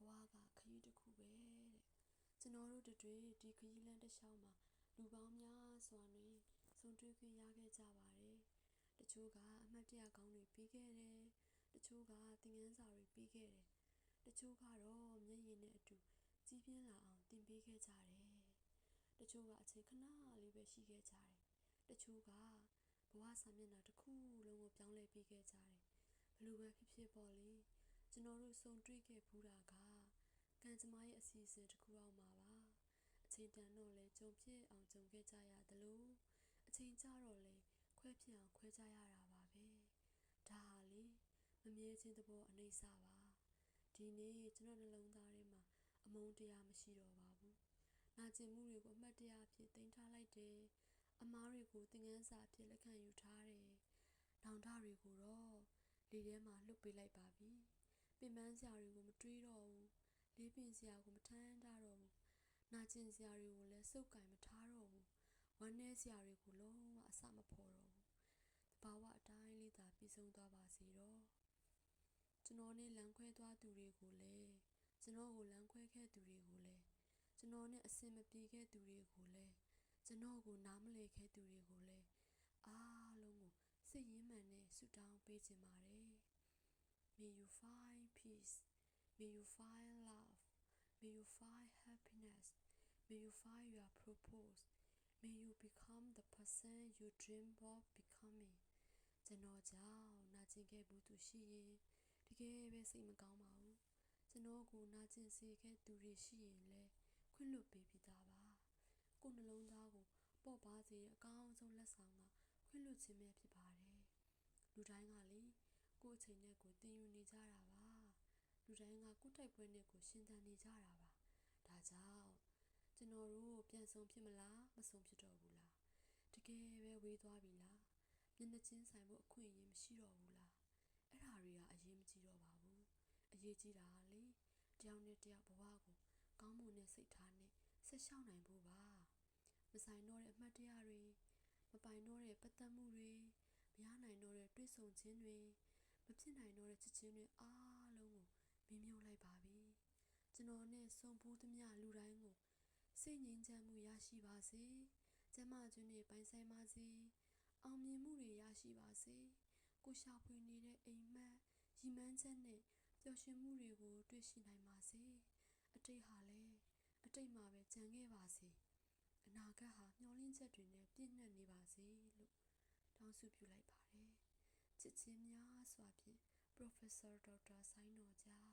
ဘဝကခရီးတစ်ခုပဲတဲ့ကျွန်တော်တို့တွေဒီခရီးလမ်းတစ်လျှောက်မှာလူပေါင်းများစွာနဲ့ဆုံတွေ့ခွင့်ရခဲ့ကြပါတယ်တချို့ကအမှတ်တရကောင်းတွေပေးခဲ့တယ်တချို့ကသင်ခန်းစာတွေပေးခဲ့တယ်တချို့ကတော့မျက်ရည်နဲ့အတူကြီးပြင်းလာအောင်သင်ပေးခဲ့ကြတယ်တချို့ကအချိန်ခဏလေးပဲရှိခဲ့ကြတယ်တချို့ကဘဝစာမျက်နှာတစ်ခုလုံးကိုပြောင်းလဲပေးခဲ့ကြတယ်ဘယ်လိုပဲဖြစ်ဖြစ်ပေါ့လေကျွန်တော်တို့ဆုံတွေ့ခဲ့ဘူးတာကကံကြမ္မာရဲ့အစီအစဉ်တစ်ခုအောက်မှာပါအချိန်တန်တော့လဲကြုံဖြစ်အောင်ကြုံခဲ့ကြရတယ်လို့အချိန်ကြတော့လဲခွဲဖြစ်အောင်ခွဲကြရတာပါပဲဒါဟာလေမမြဲခြင်းသဘောအနိစ္စပါဒီနေ့ကျွန်တော်နှလုံးသားထဲမှာအမုန်းတရားမရှိတော့ပါဘူးနာကျင်မှုတွေကိုအမှတ်တရအဖြစ်တင်ထားလိုက်တယ်အမားတွေကိုသင်ခန်းစာအဖြစ်လက်ခံယူထားတယ်နောင်တတွေကိုတော့လေထဲမှာလွတ်ပေးလိုက်ပါပြီပင်ပန်းစရာတွေကိုမတွေးတော့ဘူးလေးပင်စရာကိုမထမ်းထားတော့ဘူးနာကျင်စရာတွေကိုလည်းစုပ်ကင်မထားတော့ဘူးဝမ်းနည်းစရာတွေကိုလုံးဝအစမဖော်တော့ဘူးတဘာဝအတိုင်းလေးသာပြီးဆုံးသွားပါစေတော့ကျွန်တော်နဲ့လမ်းခွဲသွားသူတွေကိုလည်းကျွန်တော်ကိုလမ်းခွဲခဲ့သူတွေကိုလည်းကျွန်တော်နဲ့အဆင်မပြေခဲ့သူတွေကိုလည်းကျွန်တော်ကိုနားမလည်ခဲ့သူတွေကိုလည်းအားလုံးကိုစိတ်ရင်းမှန်နဲ့ဆုတောင်းပေးချင်ပါတယ် May you find peace May you find love May you find happiness May you find your purpose May you become the person you dream of becoming ကျွန်တော်ကြောင့်နာကျင်ခဲ့ဘူးသူရှိရင်တကယ်ပဲစိတ်မကောင်းပါဘူးကျွန်တော်ကိုနာကျင်စေခဲ့သူတွေရှိရင်လည်းခွင့်လွှတ်ပေးပြီးသားပါကိုယ်နှလုံးသားကိုပေါ့ပါစေတဲ့အကောင်းဆုံးလက်ဆောင်ကခွင့်လွှတ်ခြင်းပဲဖြစ်ပါတယ်လူတိုင်းကလေကိုယ့်အချိန်နဲ့ကိုယ်သင်ယူနေကြတာပါလူတိုင်းကကိုယ့်တိုက်ပွဲနဲ့ကိုယ်ရှင်သန်နေကြတာပါဒါကြောင့်ကျွန်တော်တို့ပြန်ဆုံဖြစ်မလားမဆုံဖြစ်တော့ဘူးလားတကယ်ပဲဝေးသွားပြီလားမျက်နှာချင်းဆိုင်ဖို့အခွင့်အရေးမရှိတော့ဘူးလားအဲ့ဒါတွေကအရေးမကြီးတော့ပါဘူးအရေးကြီးတာကလေတယောက်နဲ့တယောက်ဘဝကိုကောင်းမွန်တဲ့စိတ်ထားနဲ့ဆက်ရှောက်နိုင်ဖို့ပါမဆိုင်တော့တဲ့အမှတ်တရတွေမပိုင်တော့တဲ့ပတ်သက်မှုတွေမရနိုင်တော့တဲ့တွေ့ဆုံခြင်းတွေမဖြစ်နိုင်တော့တဲ့ချစ်ချင်းတွေအားလုံးကိုမင်းမြုပ်လိုက်ပါပြီကျွန်တော်နဲ့ဆုံဘူးသမျှလူတိုင်းကိုစိတ်ငြိမ်းချမ်းမှုရရှိပါစေကျမ်းမာခြင်းတွေပိုင်ဆိုင်ပါစေအောင်မြင်မှုတွေရရှိပါစေကိုရှာဖွေနေတဲ့အိမ်မက်ရည်မှန်းချက်နဲ့ပျော်ရွှင်မှုတွေကိုတွေ့ရှိနိုင်ပါစေအတိတ်ဟာလည်းအတိတ်မှာပဲကြံခဲ့ပါစေအနာဂတ်ဟာမျှော်လင့်ချက်တွေနဲ့ပြည့်နှက်နေပါစေလို့တောင်းဆုပြုလိုက်ပါတယ်ချစ်ချင်းများစွာဖြင့် Professor Dr. ဆိုင်းတော်ကြား